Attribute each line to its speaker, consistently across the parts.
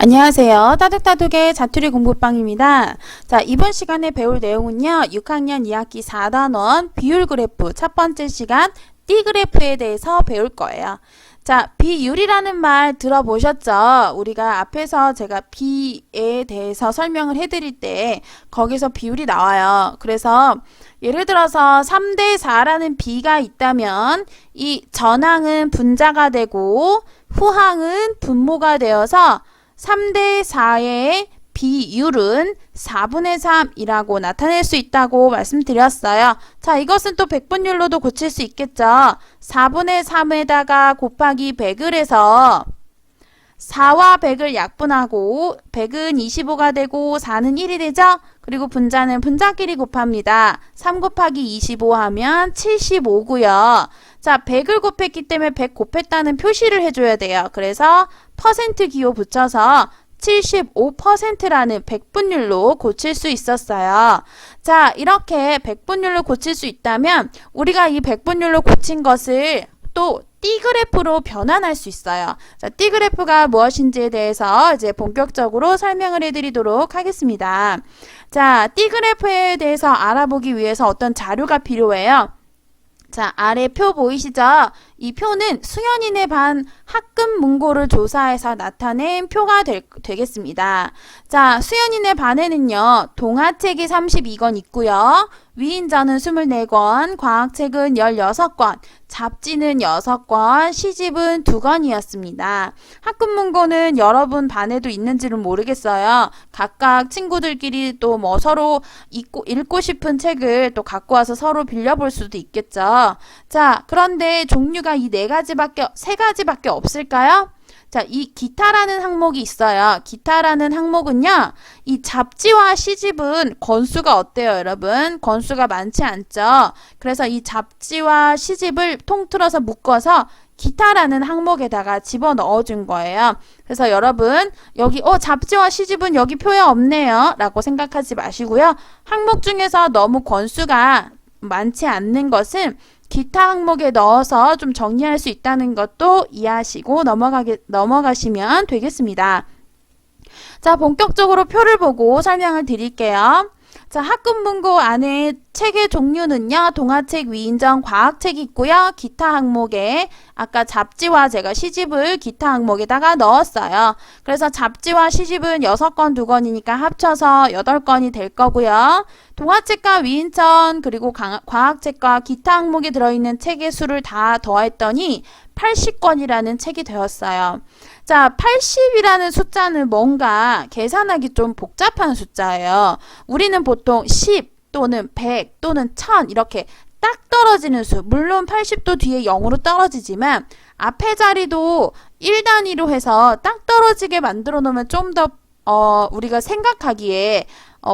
Speaker 1: 안녕하세요. 따둑따둑의 자투리 공부방입니다. 자, 이번 시간에 배울 내용은요. 6학년 2학기 4단원 비율 그래프 첫 번째 시간 띠 그래프에 대해서 배울 거예요. 자, 비율이라는 말 들어보셨죠? 우리가 앞에서 제가 비에 대해서 설명을 해드릴 때 거기서 비율이 나와요. 그래서 예를 들어서 3대 4라는 비가 있다면 이 전항은 분자가 되고 후항은 분모가 되어서 3대 4의 비율은 4분의 3이라고 나타낼 수 있다고 말씀드렸어요. 자, 이것은 또 백분율로도 고칠 수 있겠죠. 4분의 3에다가 곱하기 100을 해서 4와 100을 약분하고 100은 25가 되고 4는 1이 되죠. 그리고 분자는 분자끼리 곱합니다. 3 곱하기 25 하면 75고요. 자, 100을 곱했기 때문에 100 곱했다는 표시를 해줘야 돼요. 그래서 퍼센트 기호 붙여서 75%라는 백분율로 고칠 수 있었어요. 자, 이렇게 백분율로 고칠 수 있다면 우리가 이 백분율로 고친 것을 또 T그래프로 변환할 수 있어요. 자, T그래프가 무엇인지에 대해서 이제 본격적으로 설명을 해드리도록 하겠습니다. 자, T그래프에 대해서 알아보기 위해서 어떤 자료가 필요해요. 자, 아래 표 보이시죠? 이 표는 수연인의 반 학급 문고를 조사해서 나타낸 표가 되겠습니다. 자, 수연인의 반에는요, 동화책이 32권 있고요. 위인전은 24권, 과학책은 16권, 잡지는 6권, 시집은 2권이었습니다. 학급 문고는 여러분 반에도 있는지는 모르겠어요. 각각 친구들끼리 또 뭐 서로 읽고 싶은 책을 또 갖고 와서 서로 빌려볼 수도 있겠죠. 자, 그런데 종류가 이 세 가지밖에 없을까요? 자, 이 기타라는 항목이 있어요. 기타라는 항목은요, 이 잡지와 시집은 건수가 어때요, 여러분? 건수가 많지 않죠? 그래서 이 잡지와 시집을 통틀어서 묶어서 기타라는 항목에다가 집어넣어 준 거예요. 그래서 여러분, 여기, 잡지와 시집은 여기 표에 없네요. 라고 생각하지 마시고요. 항목 중에서 너무 건수가 많지 않는 것은 기타 항목에 넣어서 좀 정리할 수 있다는 것도 이해하시고 넘어가시면 되겠습니다. 자, 본격적으로 표를 보고 설명을 드릴게요. 자, 학급 문고 안에 책의 종류는요, 동화책, 위인전, 과학책이 있고요. 기타 항목에 아까 잡지와 제가 시집을 기타 항목에다가 넣었어요. 그래서 잡지와 시집은 6권, 2권이니까 합쳐서 8권이 될 거고요. 동화책과 위인전 그리고 과학책과 기타 항목에 들어있는 책의 수를 다 더했더니 80권이라는 책이 되었어요. 자, 80이라는 숫자는 뭔가 계산하기 좀 복잡한 숫자예요. 우리는 보통 10 또는 100 또는 1000 이렇게 딱 떨어지는 수, 물론 80도 뒤에 0으로 떨어지지만 앞에 자리도 1단위로 해서 딱 떨어지게 만들어 놓으면 좀 더 우리가 생각하기에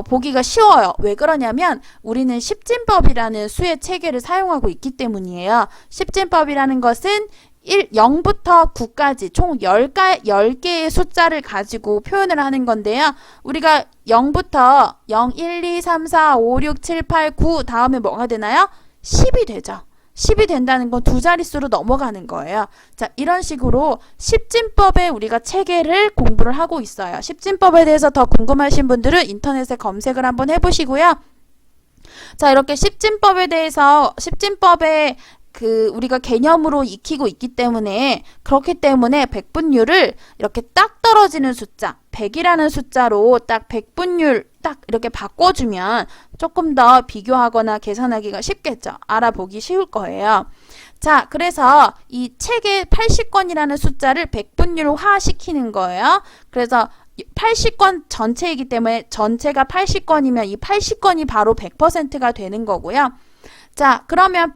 Speaker 1: 보기가 쉬워요. 왜 그러냐면 우리는 십진법이라는 수의 체계를 사용하고 있기 때문이에요. 십진법이라는 것은 0부터 9까지 총 10개의 숫자를 가지고 표현을 하는 건데요. 우리가 0부터 0, 1, 2, 3, 4, 5, 6, 7, 8, 9 다음에 뭐가 되나요? 10이 되죠. 10이 된다는 건 두 자릿수로 넘어가는 거예요. 자, 이런 식으로 십진법에 우리가 체계를 공부를 하고 있어요. 십진법에 대해서 더 궁금하신 분들은 인터넷에 검색을 한번 해보시고요. 자, 이렇게 십진법에 대해서 십진법에 우리가 개념으로 익히고 있기 때문에 그렇기 때문에 백분율을 이렇게 딱 떨어지는 숫자 100이라는 숫자로 딱 백분율 딱 이렇게 바꿔주면 조금 더 비교하거나 계산하기가 쉽겠죠. 알아보기 쉬울 거예요. 자, 그래서 이 책의 80권이라는 숫자를 백분율화 시키는 거예요. 그래서 80권 전체이기 때문에 전체가 80권이면 이 80권이 바로 100%가 되는 거고요. 자, 그러면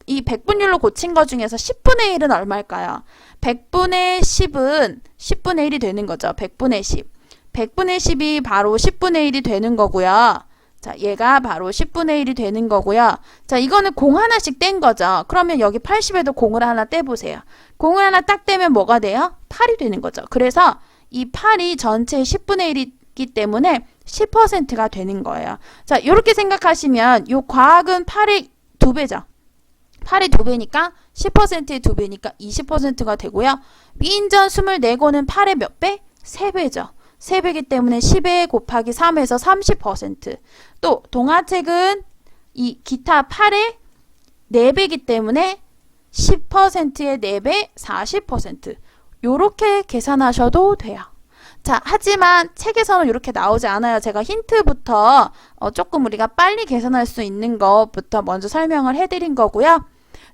Speaker 1: 이 백분율로 고친 것 중에서 10분의 1은 얼마일까요? 100분의 10은 10분의 1이 되는 거죠. 100분의 10. 100분의 10이 바로 10분의 1이 되는 거고요. 자, 얘가 바로 10분의 1이 되는 거고요. 자, 이거는 공 하나씩 뗀 거죠. 그러면 여기 80에도 공을 하나 떼보세요. 공을 하나 딱 떼면 뭐가 돼요? 8이 되는 거죠. 그래서 이 8이 전체의 10분의 1이기 때문에 10%가 되는 거예요. 자, 이렇게 생각하시면 이 과학은 8의 2배죠. 8의 2배니까 10%의 2배니까 20%가 되고요. 위인전 24권은 8의 몇 배? 3배죠. 3배이기 때문에 10에 곱하기 3에서 30%. 또 동화책은 이 기타 8의 4배이기 때문에 10%의 4배 40%. 요렇게 계산하셔도 돼요. 자, 하지만 책에서는 이렇게 나오지 않아요. 제가 힌트부터 조금 우리가 빨리 계산할 수 있는 것부터 먼저 설명을 해드린 거고요.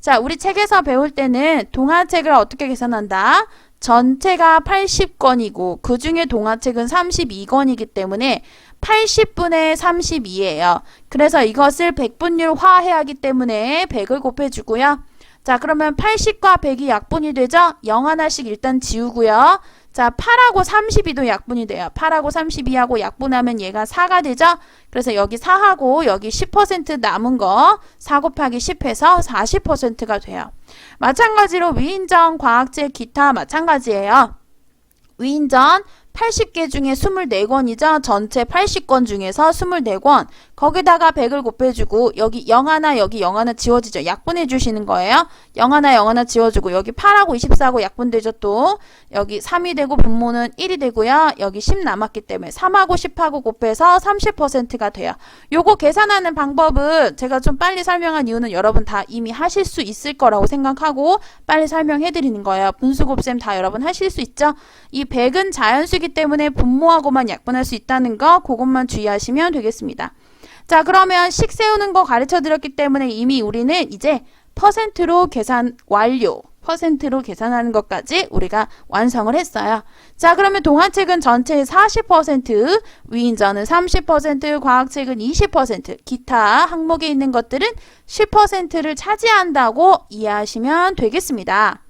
Speaker 1: 자, 우리 책에서 배울 때는 동화책을 어떻게 계산한다? 전체가 80권이고 그 중에 동화책은 32권이기 때문에 80분의 32예요. 그래서 이것을 백분율화 해야 하기 때문에 100을 곱해주고요. 자, 그러면 80과 100이 약분이 되죠? 0 하나씩 일단 지우고요. 자, 8하고 32도 약분이 돼요. 8하고 32하고 약분하면 얘가 4가 되죠? 그래서 여기 4하고 여기 10% 남은 거 4 곱하기 10 해서 40%가 돼요. 마찬가지로 위인전, 과학책, 기타 마찬가지예요. 위인전 80개 중에 24권이죠. 전체 80권 중에서 24권. 거기다가 100을 곱해주고 여기 0 하나 여기 0 하나 지워지죠. 약분해 주시는 거예요. 0 하나 0 하나 지워주고 여기 8하고 24하고 약분되죠. 또 여기 3이 되고 분모는 1이 되고요. 여기 10 남았기 때문에 3하고 10하고 곱해서 30%가 돼요. 요거 계산하는 방법은 제가 좀 빨리 설명한 이유는 여러분 다 이미 하실 수 있을 거라고 생각하고 빨리 설명해 드리는 거예요. 분수 곱셈 다 여러분 하실 수 있죠. 이 100은 자연수이기 때문에 분모하고만 약분할 수 있다는 거 그것만 주의하시면 되겠습니다. 자, 그러면 식 세우는 거 가르쳐 드렸기 때문에 이미 우리는 이제 퍼센트로 계산 완료. 퍼센트로 계산하는 것까지 우리가 완성을 했어요. 자, 그러면 동화책은 전체의 40%, 위인전은 30%, 과학책은 20%, 기타 항목에 있는 것들은 10%를 차지한다고 이해하시면 되겠습니다.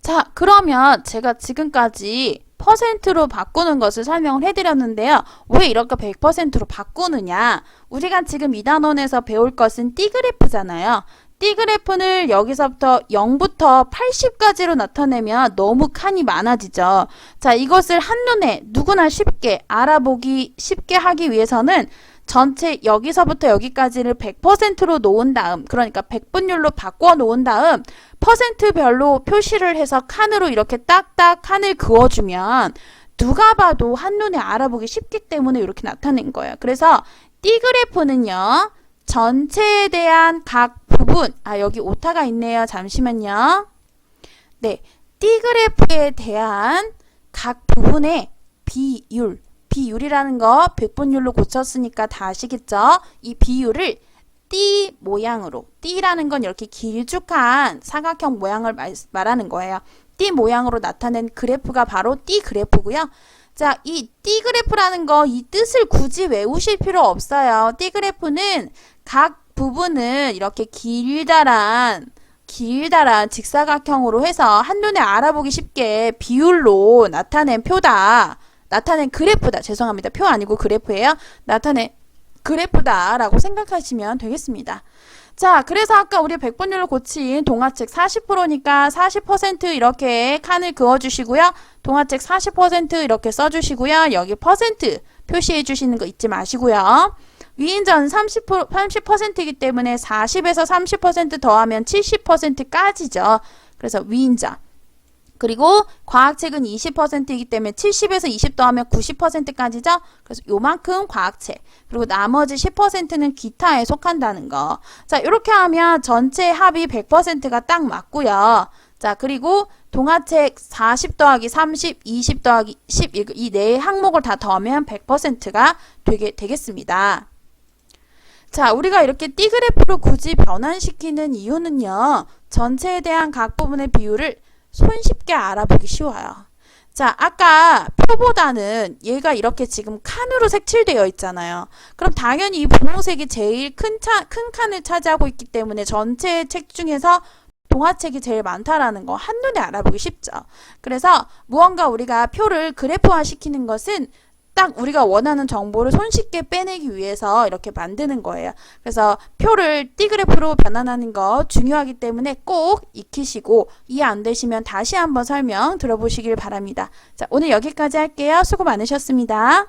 Speaker 1: 자, 그러면 제가 지금까지 퍼센트로 바꾸는 것을 설명을 해드렸는데요. 왜 이렇게 100%로 바꾸느냐? 우리가 지금 2단원에서 배울 것은 D그래프잖아요. D그래프를 여기서부터 0부터 80까지로 나타내면 너무 칸이 많아지죠. 자, 이것을 한눈에 누구나 쉽게 알아보기 쉽게 하기 위해서는 전체 여기서부터 여기까지를 100%로 놓은 다음, 그러니까 100분율로 바꿔 놓은 다음 퍼센트별로 표시를 해서 칸으로 이렇게 딱딱 칸을 그어주면 누가 봐도 한눈에 알아보기 쉽기 때문에 이렇게 나타낸 거예요. 그래서 D그래프는요. 전체에 대한 각 부분, 여기 오타가 있네요. 잠시만요. 네, D그래프에 대한 각 부분의 비율이라는 거 100분율로 고쳤으니까 다 아시겠죠? 이 비율을 D 모양으로, D라는 건 이렇게 길쭉한 사각형 모양을 말하는 거예요. D 모양으로 나타낸 그래프가 바로 D 그래프고요. 자, 이 D 그래프라는 거 이 뜻을 굳이 외우실 필요 없어요. D 그래프는 각 부분을 이렇게 길다란 직사각형으로 해서 한눈에 알아보기 쉽게 비율로 나타낸 표다. 나타낸 그래프다. 죄송합니다. 표 아니고 그래프예요. 나타낸 그래프다라고 생각하시면 되겠습니다. 자, 그래서 아까 우리 100분율로 고친 동화책 40%니까 40% 이렇게 칸을 그어주시고요. 동화책 40% 이렇게 써주시고요. 여기 퍼센트 표시해 주시는 거 잊지 마시고요. 위인전 30%이기 때문에 40에서 30% 더하면 70%까지죠. 그래서 위인전. 그리고 과학책은 20%이기 때문에 70에서 20 더하면 90%까지죠. 그래서 요만큼 과학책. 그리고 나머지 10%는 기타에 속한다는 거. 자, 이렇게 하면 전체 합이 100%가 딱 맞고요. 자, 그리고 동화책 40 더하기 30, 20 더하기 10 이 네 항목을 다 더하면 100%가 되겠습니다. 자, 우리가 이렇게 D그래프로 굳이 변환시키는 이유는요. 전체에 대한 각 부분의 비율을 손쉽게 알아보기 쉬워요. 자, 아까 표보다는 얘가 이렇게 지금 칸으로 색칠되어 있잖아요. 그럼 당연히 이 분홍색이 제일 큰 칸을 차지하고 있기 때문에 전체 책 중에서 동화책이 제일 많다라는 거 한눈에 알아보기 쉽죠. 그래서 무언가 우리가 표를 그래프화 시키는 것은 딱 우리가 원하는 정보를 손쉽게 빼내기 위해서 이렇게 만드는 거예요. 그래서 표를 D그래프로 변환하는 거 중요하기 때문에 꼭 익히시고 이해 안 되시면 다시 한번 설명 들어보시길 바랍니다. 자, 오늘 여기까지 할게요. 수고 많으셨습니다.